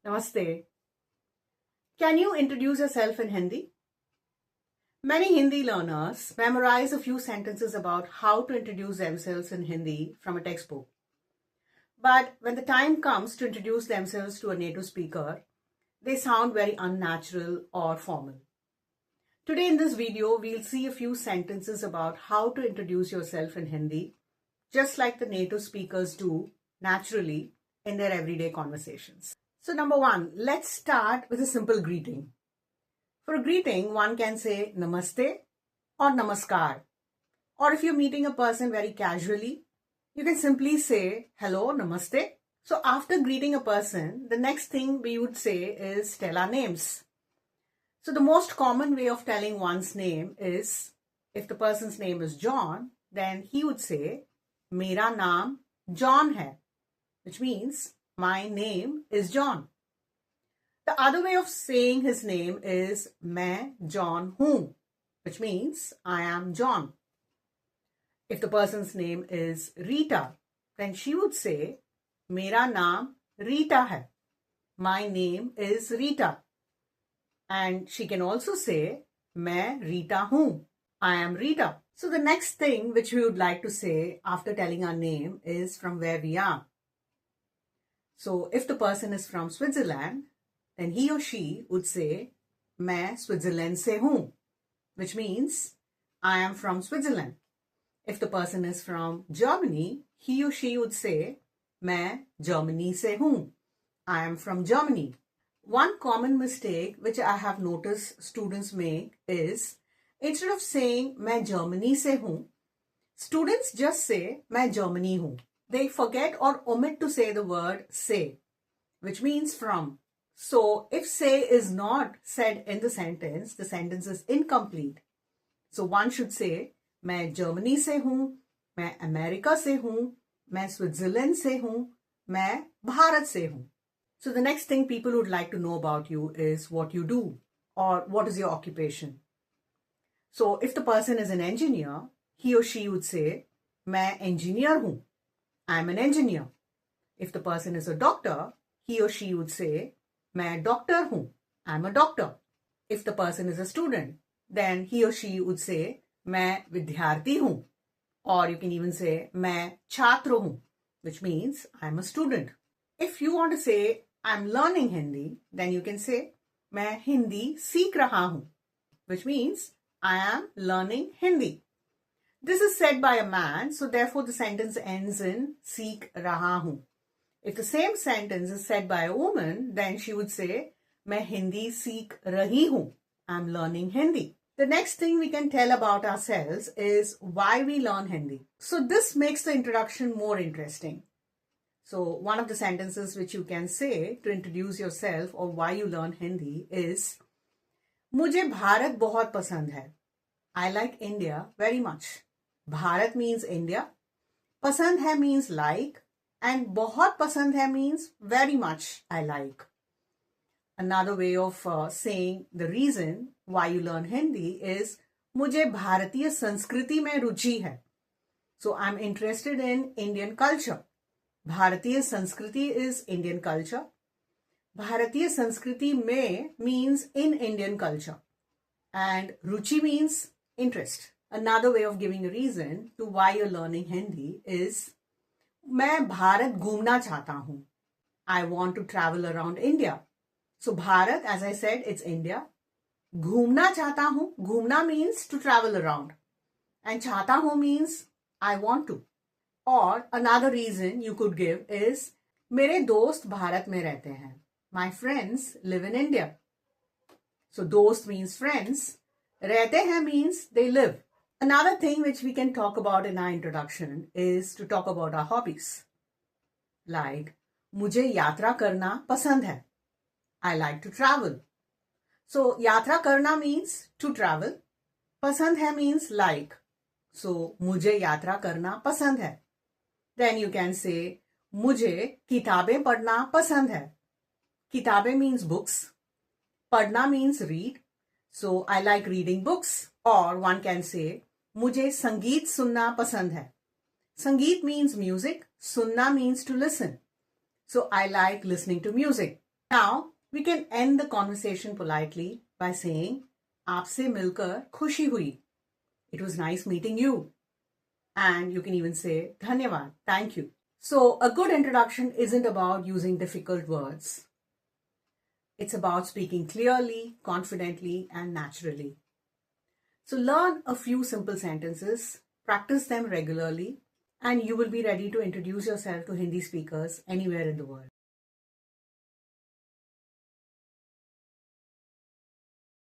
Namaste. Can you introduce yourself in Hindi? Many Hindi learners memorize a few sentences about how to introduce themselves in Hindi from a textbook. But when the time comes to introduce themselves to a native speaker, they sound very unnatural or formal. Today in this video, we'll see a few sentences about how to introduce yourself in Hindi, just like the native speakers do naturally in their everyday conversations. So number one, let's start with a simple greeting. For a greeting, one can say namaste or namaskar. Or if you're meeting a person very casually, you can simply say hello, namaste. So after greeting a person, the next thing we would say is tell our names. So the most common way of telling one's name is, if the person's name is John, then he would say, Mera naam John hai, which means my name is John. The other way of saying his name is मैं John हूँ, which means I am John. If the person's name is Rita, then she would say मेरा नाम Rita है. My name is Rita. And she can also say मैं Rita हूँ. I am Rita. So the next thing which we would like to say after telling our name is from where we are. So if the person is from Switzerland, then he or she would say मैं Switzerland से हूँ, which means I am from Switzerland. If the person is from Germany, he or she would say मैं Germany से हूँ, I am from Germany. One common mistake which I have noticed students make is, instead of saying मैं Germany से हूँ, students just say मैं Germany हूँ. They forget or omit to say the word से, which means from. So if say is not said in the sentence is incomplete. So one should say मैं Germany से हूँ, मैं America से हूँ, मैं Switzerland से हूँ, मैं भारत से हूँ. So the next thing people would like to know about you is what you do or what is your occupation. So if the person is an engineer, he or she would say मैं engineer हूँ, I am an engineer. If the person is a doctor, he or she would say मैं doctor हूँ, I am a doctor. If the person is a student, then he or she would say मैं विद्यार्थी हूँ, or you can even say मैं छात्र हूँ, which means I am a student. If you want to say I am learning Hindi, then you can say मैं हिंदी सीख रहा हूँ, which means I am learning Hindi. This is said by a man, so therefore the sentence ends in सीख रहा हूँ. If the same sentence is said by a woman, then she would say मैं हिंदी सीख रही हूँ, I am learning Hindi. The next thing we can tell about ourselves is why we learn Hindi. So this makes the introduction more interesting. So one of the sentences which you can say to introduce yourself or why you learn Hindi is मुझे भारत बहुत पसंद है. I like India very much. Bharat means India. पसंद है means like. And बहुत पसंद है means very much I like. Another way of saying the reason why you learn Hindi is मुझे भारतीय संस्कृति में रुचि है. So I'm interested in Indian culture. भारतीय संस्कृति is Indian culture. भारतीय संस्कृति में means in Indian culture. And ruchi means interest. Another way of giving a reason to why you're learning Hindi is मैं भारत घूमना चाहता हूँ. I want to travel around India. So Bharat, as I said, it's India. घूमना चाहता हूँ. घूमना means to travel around. And चाहता हूँ means I want to. Or another reason you could give is मेरे दोस्त भारत में रहते हैं. My friends live in India. So दोस्त means friends. रहते हैं means they live. Another thing which we can talk about in our introduction is to talk about our hobbies. Like, मुझे यात्रा करना पसंद है. I like to travel. So, यात्रा करना means to travel. पसंद है means like. So, मुझे यात्रा करना पसंद है. Then you can say, मुझे किताबें पढ़ना पसंद है. किताबें means books. पढ़ना means read. So, I like reading books. Or one can say, मुझे संगीत सुनना पसंद है. Sangeet means music. Sunna means to listen. So I like listening to music. Now, we can end the conversation politely by saying, "आपसे मिलकर खुशी हुई." It was nice meeting you. And you can even say, "धन्यवाद," thank you. So, a good introduction isn't about using difficult words. It's about speaking clearly, confidently, and naturally. So, learn a few simple sentences, practice them regularly, and you will be ready to introduce yourself to Hindi speakers anywhere in the world.